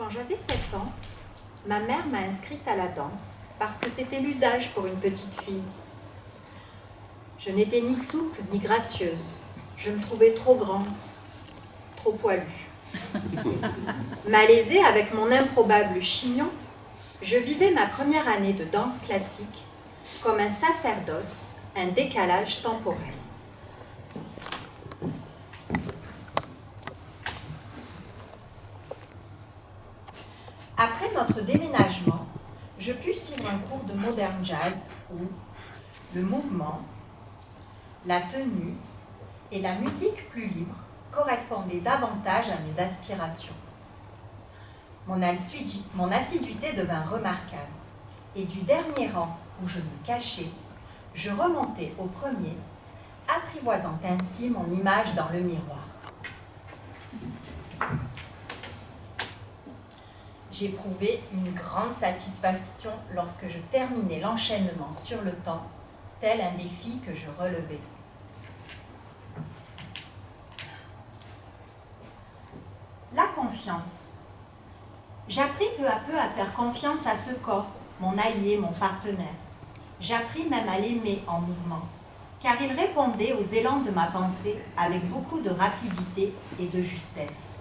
Quand j'avais 7 ans, ma mère m'a inscrite à la danse parce que c'était l'usage pour une petite fille. Je n'étais ni souple ni gracieuse. Je me trouvais trop grande, trop poilue. Malaisée avec mon improbable chignon, je vivais ma première année de danse classique comme un sacerdoce, un décalage temporel. Après notre déménagement, je pus suivre un cours de modern jazz où le mouvement, la tenue et la musique plus libre correspondaient davantage à mes aspirations. Mon assiduité devint remarquable et du dernier rang où je me cachais, je remontais au premier, apprivoisant ainsi mon image dans le miroir. J'éprouvais une grande satisfaction lorsque je terminais l'enchaînement sur le temps, tel un défi que je relevais. La confiance. J'appris peu à peu à faire confiance à ce corps, mon allié, mon partenaire. J'appris même à l'aimer en mouvement, car il répondait aux élans de ma pensée avec beaucoup de rapidité et de justesse.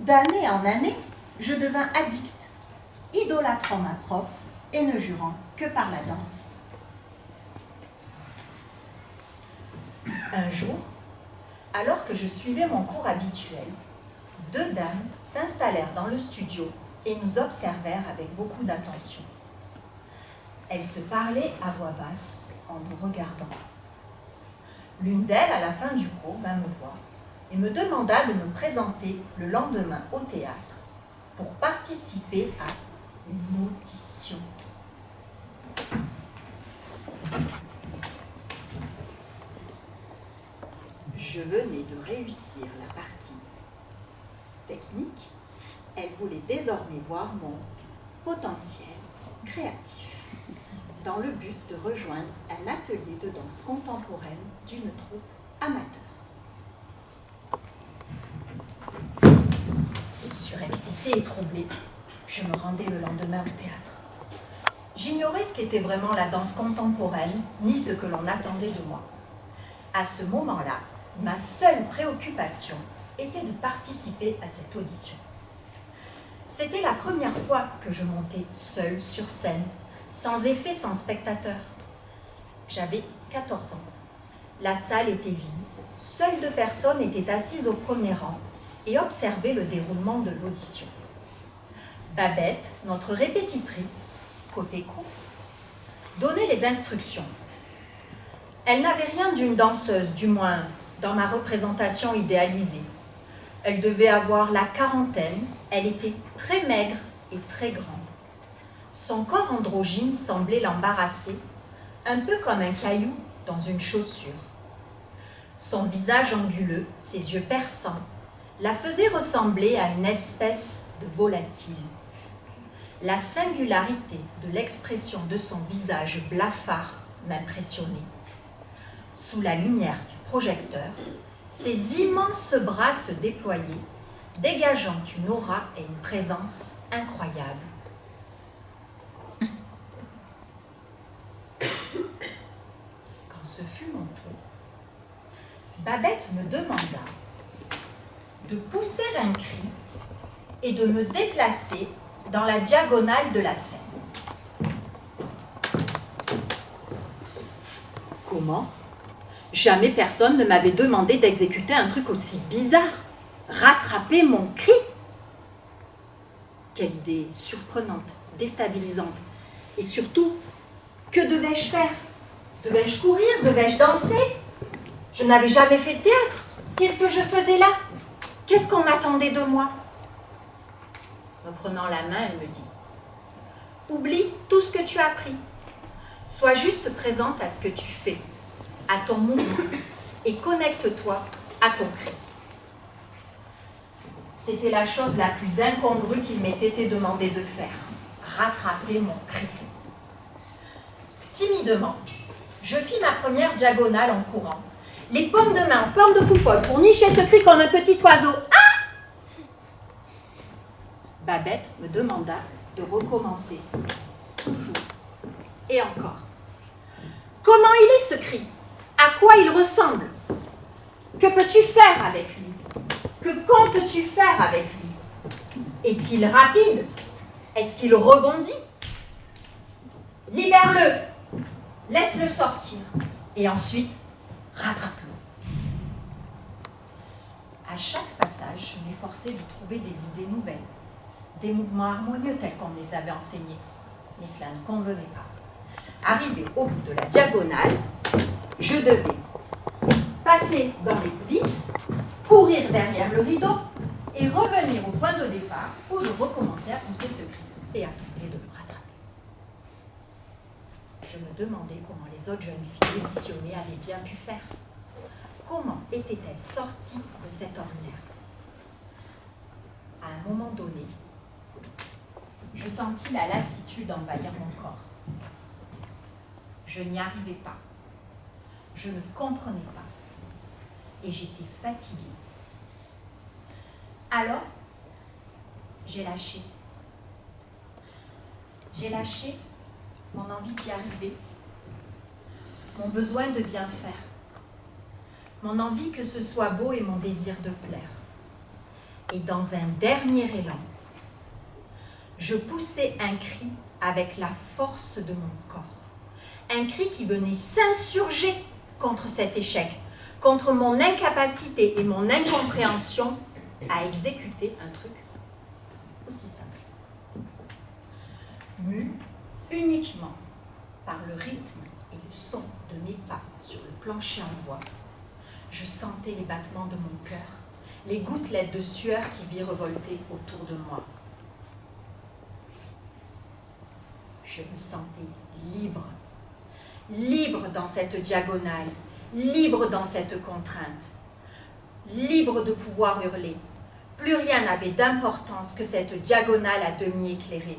D'année en année, je devins addict, idolâtrant ma prof et ne jurant que par la danse. Un jour, alors que je suivais mon cours habituel, 2 dames s'installèrent dans le studio et nous observèrent avec beaucoup d'attention. Elles se parlaient à voix basse en nous regardant. L'une d'elles, à la fin du cours, vint me voir et me demanda de me présenter le lendemain au théâtre pour participer à une audition. Je venais de réussir la partie technique. Elle voulait désormais voir mon potentiel créatif dans le but de rejoindre un atelier de danse contemporaine d'une troupe amateur. Surexcitée et troublée, je me rendais le lendemain au théâtre. J'ignorais ce qu'était vraiment la danse contemporaine, ni ce que l'on attendait de moi. À ce moment-là, ma seule préoccupation était de participer à cette audition. C'était la première fois que je montais seule sur scène, sans effet, sans spectateur. J'avais 14 ans. La salle était vide. Seules 2 personnes étaient assises au premier rang et observaient le déroulement de l'audition. Babette, notre répétitrice, côté cou, donnait les instructions. Elle n'avait rien d'une danseuse, du moins dans ma représentation idéalisée. Elle devait avoir la quarantaine, elle était très maigre et très grande. Son corps androgyne semblait l'embarrasser, un peu comme un caillou dans une chaussure. Son visage anguleux, ses yeux perçants, la faisaient ressembler à une espèce de volatile. La singularité de l'expression de son visage blafard m'impressionnait. Sous la lumière du projecteur, ses immenses bras se déployaient, dégageant une aura et une présence incroyables. Quand ce fut mon tour, Babette me demanda de pousser un cri et de me déplacer dans la diagonale de la scène. Comment ? Jamais personne ne m'avait demandé d'exécuter un truc aussi bizarre. Rattraper mon cri. Quelle idée surprenante, déstabilisante. Et surtout, que devais-je faire ? Devais-je courir ? Devais-je danser ? Je n'avais jamais fait de théâtre. Qu'est-ce que je faisais là ? Qu'est-ce qu'on attendait de moi ? Me prenant la main, elle me dit « Oublie tout ce que tu as appris. Sois juste présente à ce que tu fais, à ton mouvement, et connecte-toi à ton cri. » C'était la chose la plus incongrue qu'il m'ait été demandé de faire, rattraper mon cri. Timidement, je fis ma première diagonale en courant, les paumes de main en forme de coupole pour nicher ce cri comme un petit oiseau. Ah ! Babette me demanda de recommencer, toujours et encore. Comment il est ce cri? À quoi il ressemble? Que peux-tu faire avec lui? Que comptes-tu faire avec lui? Est-il rapide? Est-ce qu'il rebondit? Libère-le, laisse-le sortir, et ensuite, rattrape-le. À chaque passage, je m'efforçais de trouver des idées nouvelles, des mouvements harmonieux tels qu'on me les avait enseignés, mais cela ne convenait pas. Arrivé au bout de la diagonale, je devais passer dans les coulisses, courir derrière le rideau et revenir au point de départ où je recommençais à pousser ce cri et à tenter de le rattraper. Je me demandais comment les autres jeunes filles auditionnées avaient bien pu faire. Comment étaient-elles sorties de cet ornière? À un moment donné, je sentis la lassitude envahir mon corps. Je n'y arrivais pas. Je ne comprenais pas. Et j'étais fatiguée. Alors, j'ai lâché. J'ai lâché mon envie d'y arriver, mon besoin de bien faire, mon envie que ce soit beau et mon désir de plaire. Et dans un dernier élan, je poussai un cri avec la force de mon corps. Un cri qui venait s'insurger contre cet échec, contre mon incapacité et mon incompréhension à exécuter un truc aussi simple. Mue uniquement par le rythme et le son de mes pas sur le plancher en bois, je sentais les battements de mon cœur, les gouttelettes de sueur qui virevoltaient autour de moi. Je me sentais libre, libre dans cette diagonale, libre dans cette contrainte, libre de pouvoir hurler. Plus rien n'avait d'importance que cette diagonale à demi éclairée.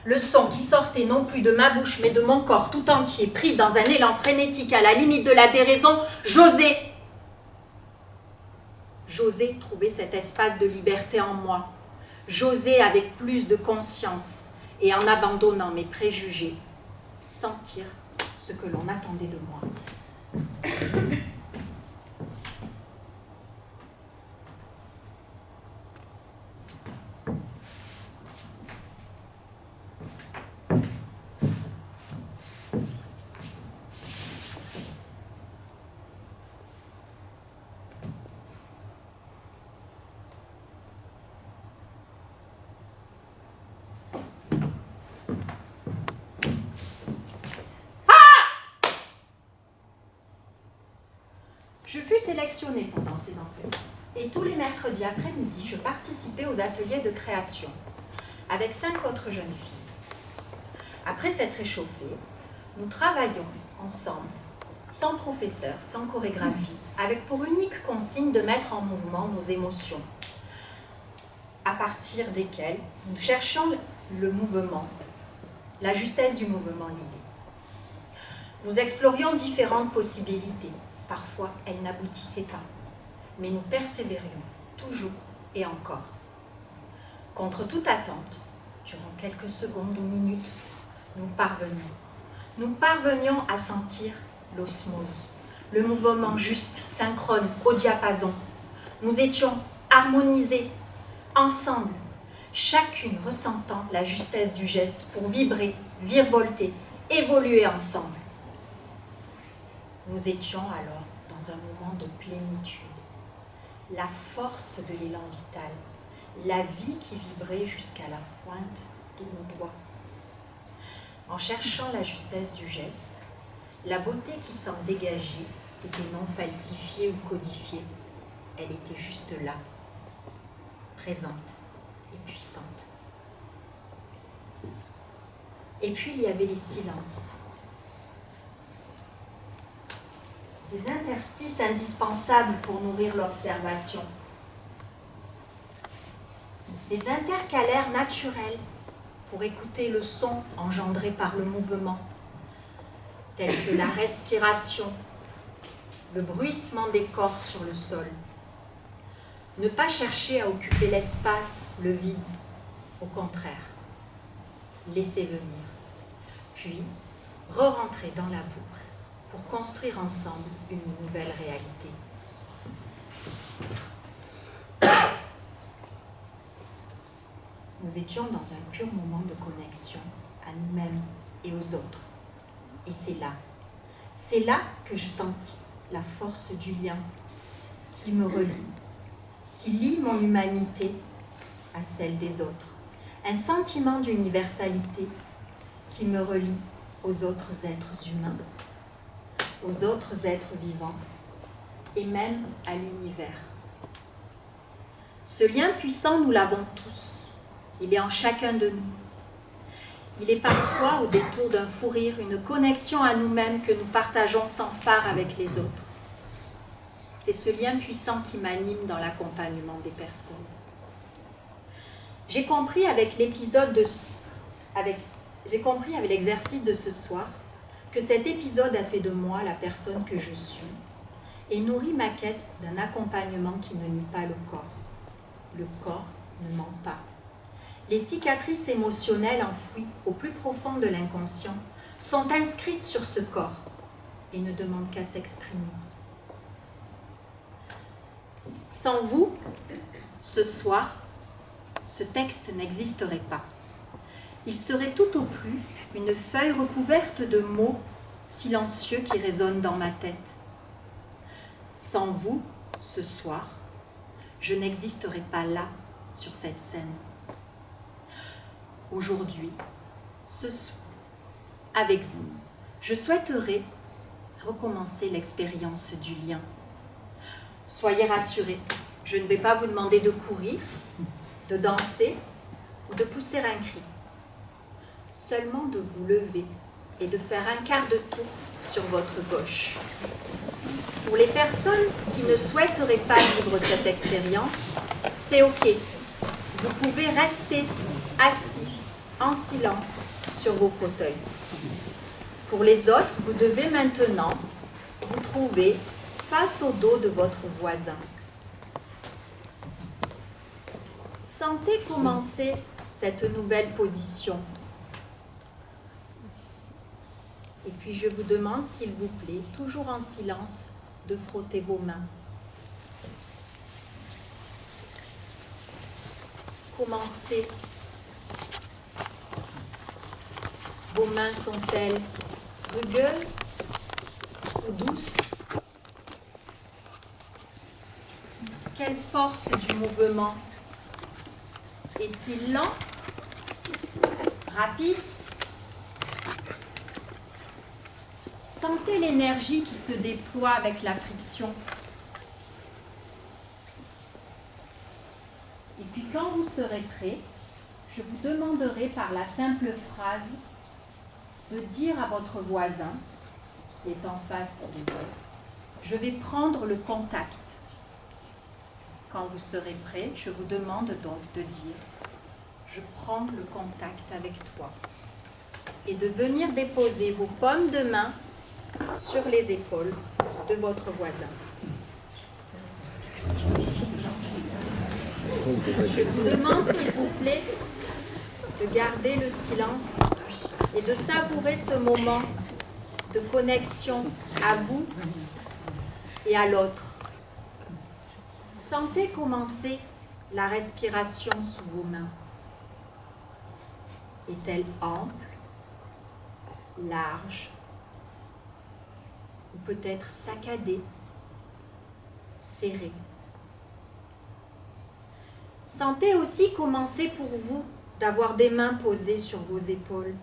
Le son qui sortait non plus de ma bouche, mais de mon corps tout entier, pris dans un élan frénétique à la limite de la déraison, j'osais trouver cet espace de liberté en moi. J'osais avec plus de conscience et en abandonnant mes préjugés, sentir ce que l'on attendait de moi. Je fus sélectionnée pour danser dans cette danse. Et tous les mercredis après-midi, je participais aux ateliers de création avec 5 autres jeunes filles. Après s'être réchauffés, nous travaillions ensemble, sans professeur, sans chorégraphie, avec pour unique consigne de mettre en mouvement nos émotions, à partir desquelles nous cherchions le mouvement, la justesse du mouvement lié. Nous explorions différentes possibilités. Parfois, elles n'aboutissaient pas, mais nous persévérions, toujours et encore. Contre toute attente, durant quelques secondes ou minutes, nous parvenions à sentir l'osmose, le mouvement juste, synchrone, au diapason. Nous étions harmonisés, ensemble, chacune ressentant la justesse du geste pour vibrer, virevolter, évoluer ensemble. Nous étions alors dans un moment de plénitude, la force de l'élan vital, la vie qui vibrait jusqu'à la pointe de nos doigts. En cherchant la justesse du geste, la beauté qui s'en dégageait était non falsifiée ou codifiée, elle était juste là, présente et puissante. Et puis il y avait les silences. Ces interstices indispensables pour nourrir l'observation. Des intercalaires naturels pour écouter le son engendré par le mouvement, tels que la respiration, le bruissement des corps sur le sol. Ne pas chercher à occuper l'espace, le vide, Au contraire, laissez venir, puis re-rentrez dans la boucle pour construire ensemble une nouvelle réalité. Nous étions dans un pur moment de connexion à nous-mêmes et aux autres. Et c'est là que je sentis la force du lien qui me relie, qui lie mon humanité à celle des autres. Un sentiment d'universalité qui me relie aux autres êtres humains, aux autres êtres vivants et même à l'univers. Ce lien puissant, nous l'avons tous. Il est en chacun de nous. Il est parfois, au détour d'un fou rire, une connexion à nous-mêmes que nous partageons sans phare avec les autres. C'est ce lien puissant qui m'anime dans l'accompagnement des personnes. J'ai compris avec l'exercice de ce soir que cet épisode a fait de moi la personne que je suis et nourrit ma quête d'un accompagnement qui ne nie pas le corps. Le corps ne ment pas. Les cicatrices émotionnelles enfouies au plus profond de l'inconscient sont inscrites sur ce corps et ne demandent qu'à s'exprimer. Sans vous, ce soir, ce texte n'existerait pas. Il serait tout au plus une feuille recouverte de mots silencieux qui résonnent dans ma tête. Sans vous, ce soir, je n'existerais pas là, sur cette scène. Aujourd'hui, ce soir, avec vous, je souhaiterais recommencer l'expérience du lien. Soyez rassurés, je ne vais pas vous demander de courir, de danser ou de pousser un cri. Seulement de vous lever et de faire un quart de tour sur votre gauche. Pour les personnes qui ne souhaiteraient pas vivre cette expérience, c'est OK. Vous pouvez rester assis en silence sur vos fauteuils. Pour les autres, vous devez maintenant vous trouver face au dos de votre voisin. Sentez commencer cette nouvelle position. Et puis je vous demande, s'il vous plaît, toujours en silence, de frotter vos mains. Commencez. Vos mains sont-elles rugueuses ou douces? Quelle force du mouvement? Est-il lent? Rapide? Sentez l'énergie qui se déploie avec la friction. Et puis quand vous serez prêt, je vous demanderai par la simple phrase de dire à votre voisin, qui est en face de vous, je vais prendre le contact. Quand vous serez prêt, je vous demande donc de dire, je prends le contact avec toi. Et de venir déposer vos paumes de main sur les épaules de votre voisin. Je vous demande, s'il vous plaît, de garder le silence et de savourer ce moment de connexion à vous et à l'autre. Sentez commencer la respiration sous vos mains. Est-elle ample, large, ou peut-être saccadée, serrée? Sentez aussi commencer pour vous d'avoir des mains posées sur vos épaules.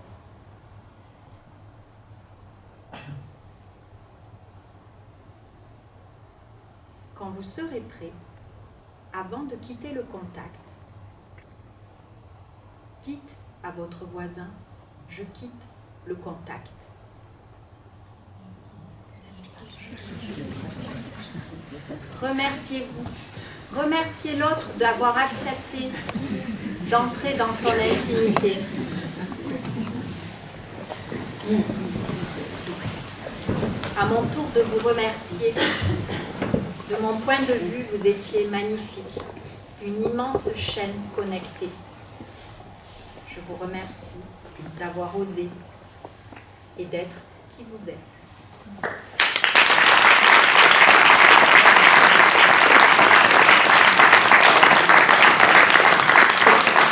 Quand vous serez prêt, avant de quitter le contact, dites à votre voisin, je quitte le contact. Remerciez-vous. Remerciez l'autre d'avoir accepté d'entrer dans son intimité. À mon tour de vous remercier. De mon point de vue, vous étiez magnifique, une immense chaîne connectée. je vous remercie d'avoir osé et d'être qui vous êtes.